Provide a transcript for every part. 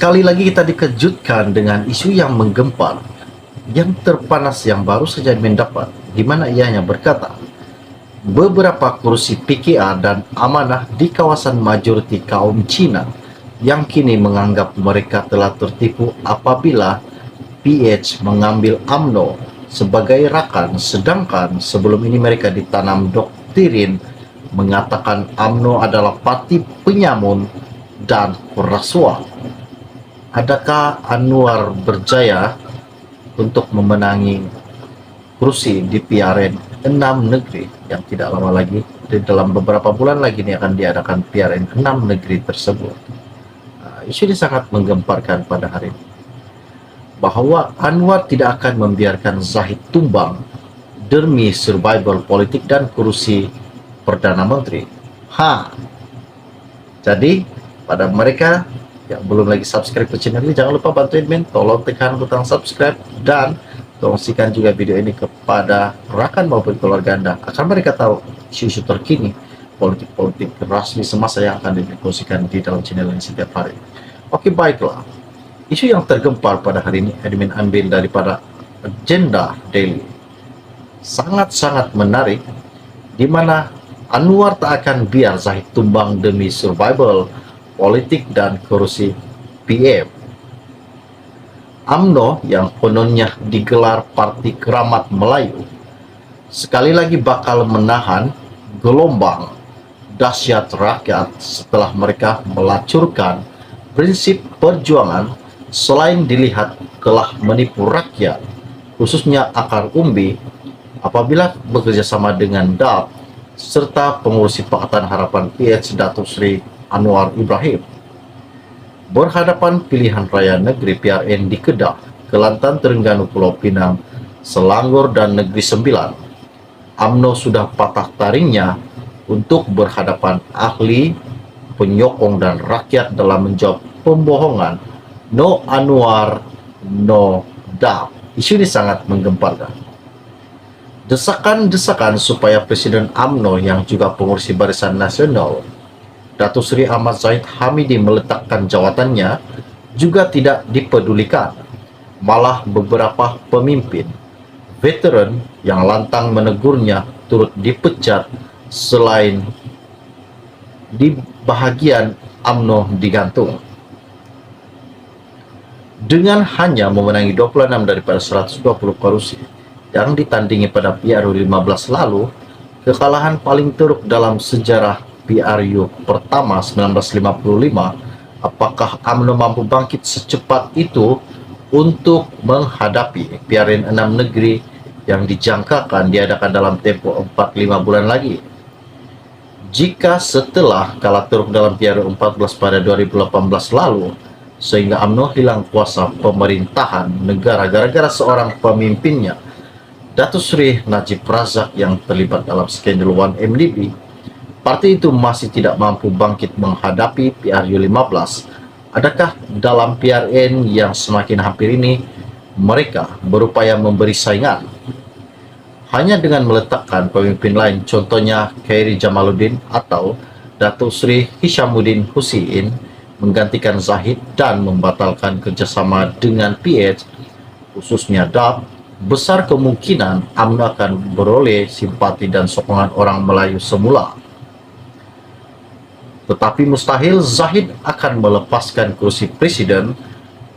Sekali lagi kita dikejutkan dengan isu yang menggempar, yang terpanas yang baru saja mendapat, di mana ianya berkata, beberapa kursi PKR dan amanah di kawasan majoriti kaum Cina yang kini menganggap mereka telah tertipu apabila PH mengambil UMNO sebagai rakan, sedangkan sebelum ini mereka ditanam doktrin mengatakan UMNO adalah parti penyamun dan perasuah. Adakah Anwar berjaya untuk memenangi kursi di PRN 6 negeri yang tidak lama lagi, di dalam beberapa bulan lagi ini akan diadakan PRN 6 negeri tersebut? Isu ini sangat menggemparkan pada hari ini, bahwa Anwar tidak akan membiarkan Zahid tumbang demi survival politik dan kursi Perdana Menteri. Jadi pada mereka yang belum lagi subscribe ke channel ini, jangan lupa bantu admin, tolong tekan butang subscribe dan kongsikan juga video ini kepada rakan maupun keluarga Anda, agar mereka tahu isu-isu terkini politik-politik rasmi semasa yang akan dikongsikan di dalam channel ini setiap hari. Oke, baiklah. Isu yang tergempar pada hari ini admin ambil daripada agenda daily. Sangat-sangat menarik, di mana Anwar tak akan biar Zahid tumbang demi survival politik dan kursi PM. UMNO yang kononnya digelar Parti Keramat Melayu sekali lagi bakal menahan gelombang dahsyat rakyat setelah mereka melacurkan prinsip perjuangan selain dilihat telah menipu rakyat, khususnya akar umbi, apabila bekerja sama dengan DAP serta pengurusi Pakatan Harapan PH Datuk Sri Anwar Ibrahim. Berhadapan pilihan raya negeri PRN di Kedah, Kelantan, Terengganu, Pulau Pinang, Selangor, dan Negeri Sembilan, UMNO sudah patah taringnya untuk berhadapan ahli, penyokong, dan rakyat dalam menjawab pembohongan no Anwar, no DAP. Isu ini sangat menggemparkan. Desakan-desakan supaya Presiden UMNO yang juga pengurusi Barisan Nasional Datuk Seri Ahmad Zahid Hamidi meletakkan jawatannya juga tidak dipedulikan. Malah beberapa pemimpin veteran yang lantang menegurnya turut dipecat, selain di bahagian UMNO digantung. Dengan hanya memenangi 26 daripada 120 kursi yang ditandingi pada PRU 15 lalu, kekalahan paling teruk dalam sejarah PRU pertama 1955, apakah UMNO mampu bangkit secepat itu untuk menghadapi PRN 6 negeri yang dijangkakan diadakan dalam tempo 4-5 bulan lagi? Jika setelah kalah teruk dalam PRU 14 pada 2018 lalu, sehingga UMNO hilang kuasa pemerintahan negara gara-gara seorang pemimpinnya, Datuk Sri Najib Razak, yang terlibat dalam skandal 1MDB, partai itu masih tidak mampu bangkit menghadapi PRU 15. Adakah dalam PRN yang semakin hampir ini mereka berupaya memberi saingan? Hanya dengan meletakkan pemimpin lain, contohnya Khairi Jamaluddin atau Datuk Sri Hishamuddin Hussein menggantikan Zahid dan membatalkan kerjasama dengan PH, khususnya DAP, besar kemungkinan UMNO akan beroleh simpati dan sokongan orang Melayu semula. Tetapi mustahil Zahid akan melepaskan kursi presiden,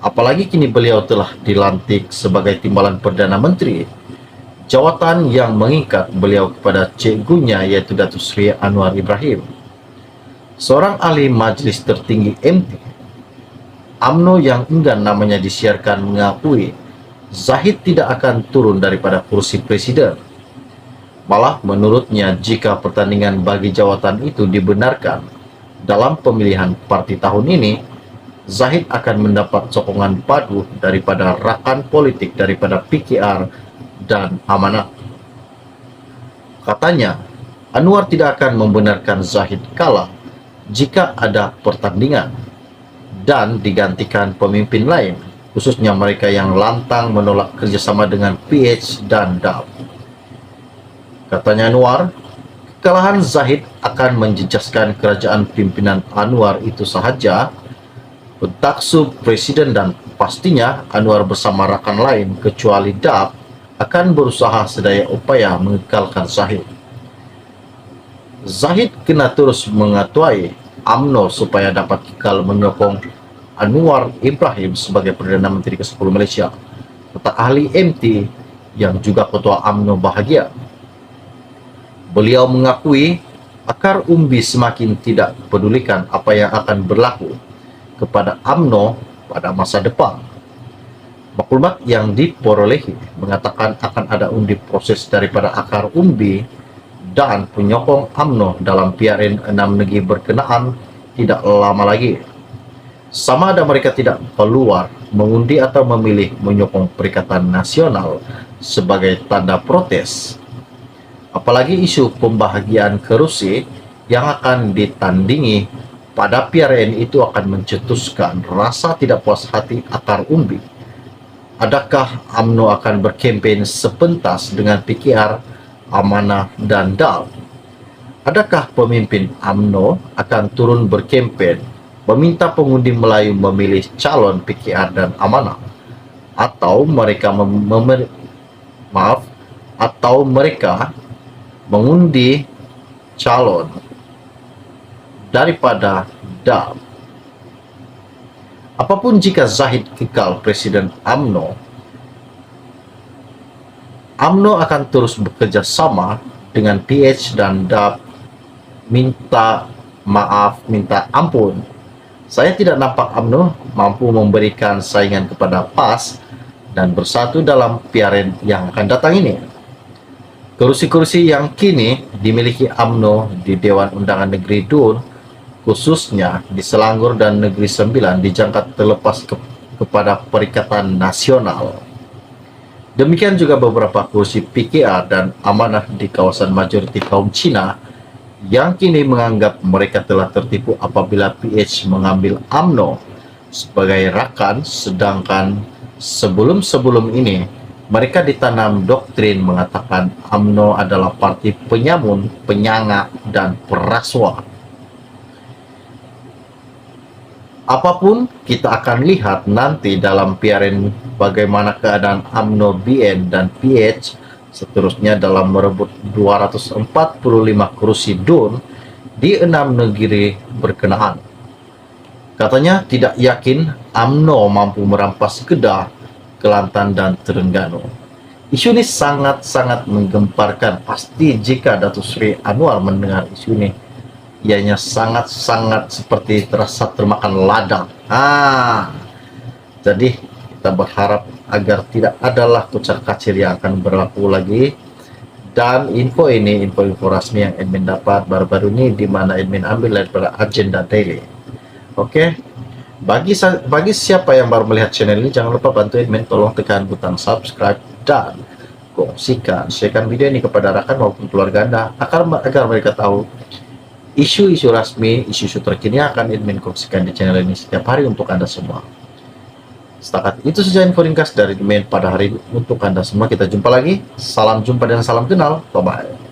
apalagi kini beliau telah dilantik sebagai timbalan Perdana Menteri, jawatan yang mengikat beliau kepada cikgunya yaitu Datuk Sri Anwar Ibrahim, seorang ahli majelis tertinggi MT. UMNO yang enggan namanya disiarkan mengakui Zahid tidak akan turun daripada kursi presiden. Malah menurutnya, jika pertandingan bagi jawatan itu dibenarkan dalam pemilihan parti tahun ini, Zahid akan mendapat sokongan padu daripada rakan politik daripada PKR dan Amanat. Katanya, Anwar tidak akan membenarkan Zahid kalah jika ada pertandingan dan digantikan pemimpin lain, khususnya mereka yang lantang menolak kerjasama dengan PH dan DAP. Katanya Anwar, kekalahan Zahid akan menjejaskan kerajaan pimpinan Anwar itu sahaja, Taksub Presiden dan pastinya Anwar bersama rakan lain kecuali DAP akan berusaha sedaya upaya mengekalkan Zahid. Zahid kena terus mengetuai UMNO supaya dapat kekal menyokong Anwar Ibrahim sebagai Perdana Menteri ke-10 Malaysia. Serta ahli MT yang juga ketua UMNO bahagia. Beliau mengakui akar umbi semakin tidak pedulikan apa yang akan berlaku kepada UMNO pada masa depan. Maklumat yang diperolehi mengatakan akan ada undi proses daripada akar umbi dan penyokong UMNO dalam PRN 6 negeri berkenaan tidak lama lagi. Sama ada mereka tidak keluar mengundi atau memilih menyokong Perikatan Nasional sebagai tanda protes. Apalagi isu pembahagian kerusi yang akan ditandingi pada PRN itu akan mencetuskan rasa tidak puas hati akar umbi. Adakah UMNO akan berkempen sepentas dengan PKR, Amanah dan DAP? Adakah pemimpin UMNO akan turun berkempen meminta pengundi Melayu memilih calon PKR dan Amanah? Atau mereka mengundi calon daripada DAP. Apapun jika Zahid kekal Presiden UMNO akan terus bekerja sama dengan PH dan DAP minta maaf, minta ampun. Saya tidak nampak UMNO mampu memberikan saingan kepada PAS dan bersatu dalam PRN yang akan datang ini. Kursi-kursi yang kini dimiliki UMNO di Dewan Undangan Negeri DUN, khususnya di Selangor dan Negeri Sembilan, dijangka terlepas kepada Perikatan Nasional. Demikian juga beberapa kursi PKR dan Amanah di kawasan majoriti kaum Cina yang kini menganggap mereka telah tertipu apabila PH mengambil UMNO sebagai rakan, sedangkan sebelum-sebelum ini mereka ditanam doktrin mengatakan UMNO adalah parti penyamun, penyangga, dan peraswa. Apapun kita akan lihat nanti dalam PRN bagaimana keadaan UMNO BN dan PH seterusnya dalam merebut 245 kursi DUN di 6 negeri berkenaan. Katanya tidak yakin UMNO mampu merampas Kedah, Kelantan dan Terengganu. Isu ini sangat-sangat menggemparkan. Pasti jika Datuk Seri Anwar mendengar isu ini, ianya sangat-sangat seperti terasa termakan ladang. Jadi kita berharap agar tidak adalah kucar-kacir yang akan berlaku lagi. Dan info ini, info resmi yang admin dapat baru-baru ini, di mana admin ambil daripada Agenda Daily. Oke. Bagi siapa yang baru melihat channel ini, jangan lupa bantu admin, tolong tekan butang subscribe dan kongsikan, sharekan video ini kepada rakan maupun keluarga Anda agar mereka tahu isu-isu resmi, isu-isu terkini akan admin kongsikan di channel ini setiap hari untuk Anda semua. Setakat itu saja info ringkas dari admin pada hari ini untuk Anda semua. Kita jumpa lagi. Salam jumpa dan salam kenal. Bye-bye.